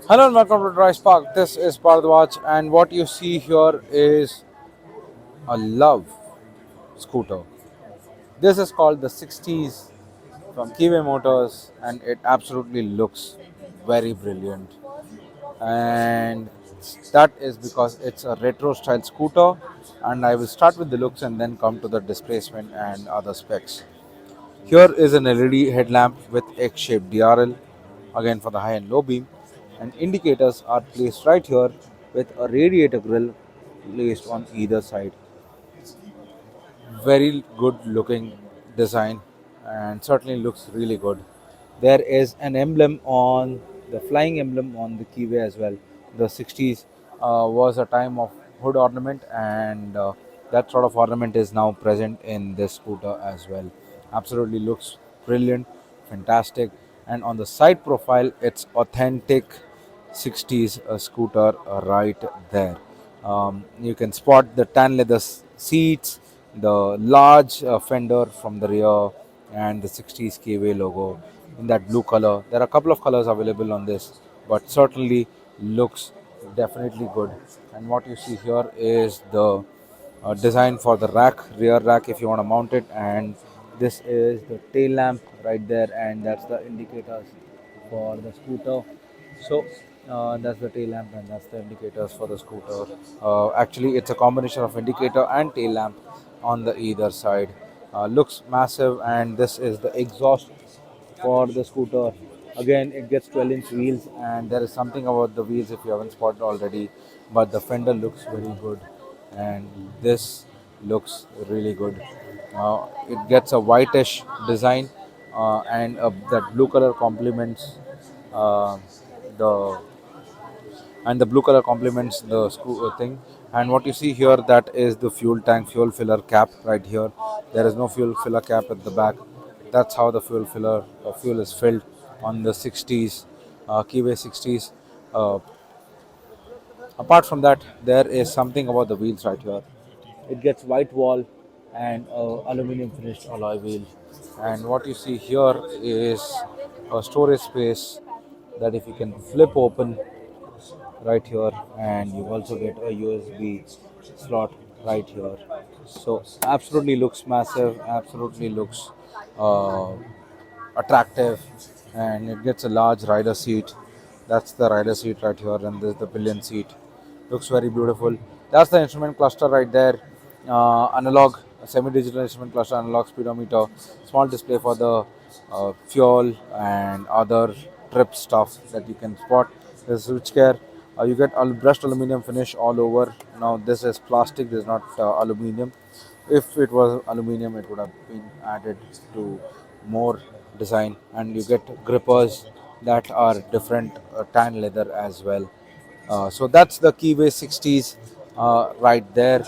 Hello and welcome to DriveSpark. This is Bharadwaj, and what you see here is a love scooter. This is called the Sixties from Keeway Motors, and it absolutely looks very brilliant. And that is because it's a retro style scooter. And I will start with the looks and then come to the displacement and other specs. Here is an LED headlamp with X-shaped DRL, again for the high and low beam, and indicators are placed right here with a radiator grill placed on either side. Very good looking design and certainly looks really good. There is an emblem on the flying emblem on the keyway as well. The 60s was a time of hood ornament, and that sort of ornament is now present in this scooter as well. Absolutely looks brilliant, fantastic, and on the side profile, it's authentic 60s scooter right there. You can spot the tan leather seats, the large fender from the rear, and the 60s KW logo in that blue color. There are a couple of colors available on this, but certainly looks definitely good. And what you see here is the design for the rack, rear rack if you want to mount it, and this is the tail lamp right there, and that's the indicators for the scooter. So that's the tail lamp and that's the indicators for the scooter. Actually, it's a combination of indicator and tail lamp on the either side. Looks massive, and this is the exhaust for the scooter. Again, it gets 12-inch wheels, and there is something about the wheels if you haven't spotted already. But the fender looks very good, and this looks really good. It gets a whitish design, and that blue color complements uh, the the blue color complements the thing. And what you see here, that is the fuel tank, fuel filler cap right here. There is no fuel filler cap at the back. That's how the fuel is filled on the 60s Keyway 60s. uh, Apart from that, there is something about the wheels right here. It gets white wall and aluminum finished alloy wheel. And what you see here is a storage space that if you can flip open right here, and you also get a USB slot right here. So absolutely looks massive, absolutely looks uh, attractive, and it gets a large rider seat. That's the rider seat right here, and this is the pillion seat. Looks very beautiful. That's the instrument cluster right there. Analog, semi-digital instrument cluster, analog speedometer, small display for the fuel and other trip stuff that you can spot. There's switchgear. You get brushed aluminum finish all over. Now this is plastic. This is not aluminum. If it was aluminum, it would have been added to more design, and you get grippers that are different tan leather as well. So that's the Keyway 60s right there,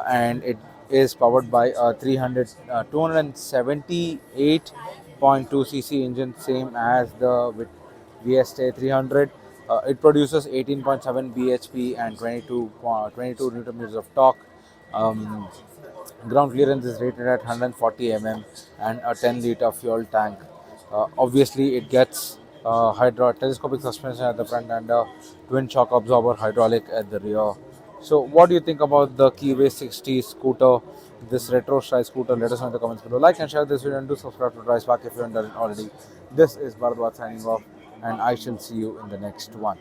and it is powered by a 278.2 cc engine, same as the VST 300. It produces 18.7 bhp and 22 newton meters of torque. Um, Ground clearance is rated at 140 mm and a 10-liter fuel tank. Obviously, it gets telescopic suspension at the front and a twin shock absorber hydraulic at the rear. So, what do you think about the Keyway 60 scooter, this retro style scooter? Let us know in the comments below. Like and share this video and do subscribe to DriveSpark if you haven't done it already. This is Bharadwaj signing off, and I shall see you in the next one.